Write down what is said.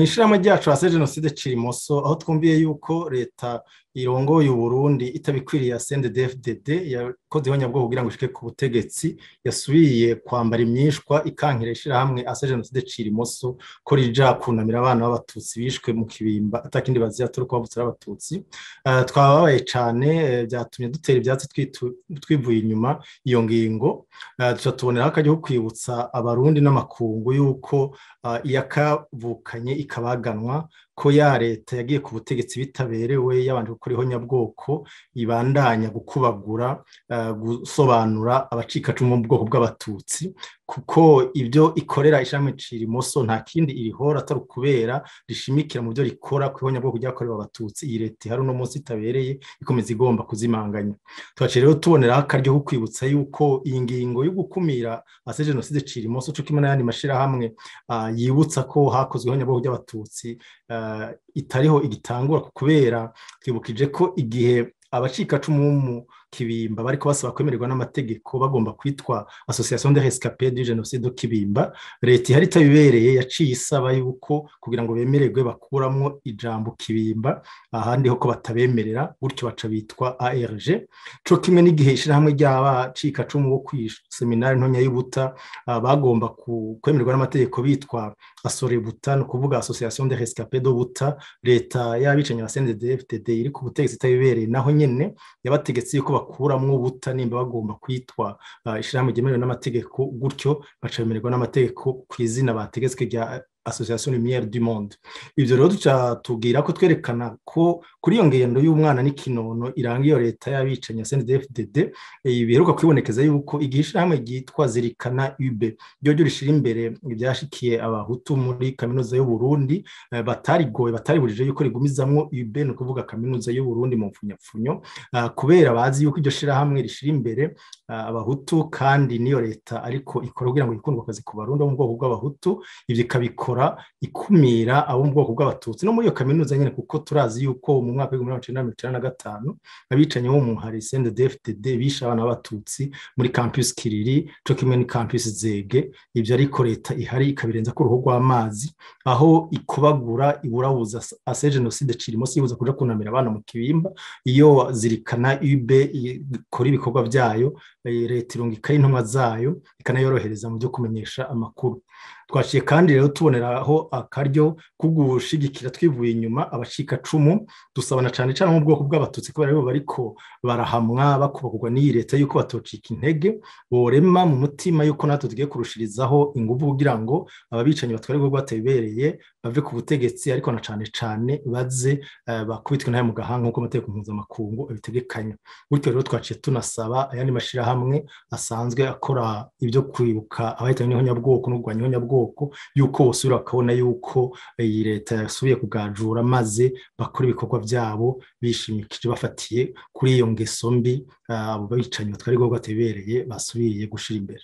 mw'ishirahamwe ryacu hase Jenoside Cirimoso aho twumviye yuko leta irongoye Uburundi itabikwiriye CNDD-FDD yakoze ihonyabwoko kugira ngo ishike ku butegetsi yasubiye kwambara imyishwa ikankira ishirahamwe hase Jenoside Cirimoso ko rija kunamira abana b'abatutsi bishwe mu Kibimba atakindi bazira turi kubavutsa abatutsi. Twababaye cane byatumye dutera ivyatsi twivuye inyuma iyo ngingo, tuca tubonera akaryo ko kwibutsa abarundi n'amakungu yuko yakavukanye ikabaganwa ko ya leta yagiye ku butegetsi bitaberewe yabanje gukora ihonyabwoko ibandanya gukubagura gusobanura abacikacumu mu bwoko bw'abatutsi, kuko ibyo ikorera ishirahamwe Cirimoso nta kindi irihora atari kubera rishimikira mu byo rikora ku ihonyabwoko ryakorewe abatutsi. Iyi leta ihari uno munsi itabereye ikomeza igomba kuzimanganya. Twaciye rero tuboneraho akaryo ko kwibutsa yuko iyi ngingo yo gukumira hase Jenoside Cirimoso co kimwe n'ayandi mashirahamwe yibutsa ko hakozwe ihonyabwoko ry'abatutsi itariho igitangura, kubera twibukije ko igihe abacikacumu mu Kibimba bariko basaba kwemererwa n'amategeko bagomba kwitwa Association des Rescapés du Génocide du Kibimba, leta ihari itabibereye yaciye isaba yuko kugira ngo bemererwe bakuramwo ijambo Kibimba ahandi ho ko batabemerera, gutyo baca bitwa ARG. Co kimwe n'igihe ishirahamwe ry'abacikacumu bo kw'iseminari ntonya y'Ubuta bagomba kwemererwa n'amategeko bitwa Asorebuta, no kuvuga Association des Rescapés de Buta, leta y'abicanyi ba CNDD-FDD iri ku butegetsi itabibereye naho nyene yabategetse yuko bakuramwo Buta nimba bagomba kwitwa ishirahamwe ryemerewe n'amategeko, gutyo baca bemererwa n'amategeko kw'izina bategetswe rya Association Lumière du Monde. Ivyo rero duca tubwira ko twerekana ko kuri iyo ngendo y'umwana n'ikinono iranga iyo leta y'abicanyi CNDD-FDD biheruka kwibonekeza yuko igihe ishirahamwe ryitwa Zirikana UB ryo rishira imbere ivyashikiye abahutu muri kaminuza y'u Burundi batariburije yuko rigumizamwo UB, no kuvuga kaminuza y'u Burundi mu mfunyapfunyo, kubera bazi yuko iryo shirahamwe rishira imbere abahutu kandi niyo leta ariko ikora kugira ngo ikundwe akazi ku barundi bo mu bwoko bw'abahutu. Ivyo ikabikora ikumira abo mu bwoko bw'abatutsi no muri iyo kaminuza nyene, kuko turazi yuko mu mwaka wa 1995 abicanyi bo mu hari CNDD-FDD bishe abana b'abatutsi muri campus Kiriri co kimwe ni campus Zege. Ivyo ariko leta ihari ikabirenza ko uruhu rw'amazi, aho ikubagura iburabuza hase Jenoside Cirimoso yibuza kuja kunamira abana mu Kibimba. Iyo Zirikana UB ikora ibikorwa vyayo, leta irungika intumwa zayo ikanayorohereza mu byo kumenyesha amakuru. Twaciye kandi rero tuboneraho akaryo kugushigikira twivuye inyuma abacikacumu, dusabana cane cane mu bwoko bw'abatutsi kubera rero bariko barahamwa bakubagurwa n'iyi leta yuko batocika intege, borema mu mutima yuko natwe tugiye kurushirizaho inguvu kugira ngo ababicanyi batwarirwe batabibereye bave ku butegetsi, ariko na cane cane baze bakubitwe nayo mu gahanga nk'uko amategeko mpuzamakungu abitegekanya. Gutyo rero twaciye tunasaba ayandi mashirahamwe asanzwe akora ibyo kwibuka abahitanywe n'ihonyabwoko no kurwanya ihonyabwoko yuko bosubira bakabona yuko iyi leta yasubiye kugajura maze bakora ibikorwa vyabo bishimikije bafatiye kuri iyo ngeso mbi abo bicanyi batwarirwa batabibereye basubiriye gushira imbere.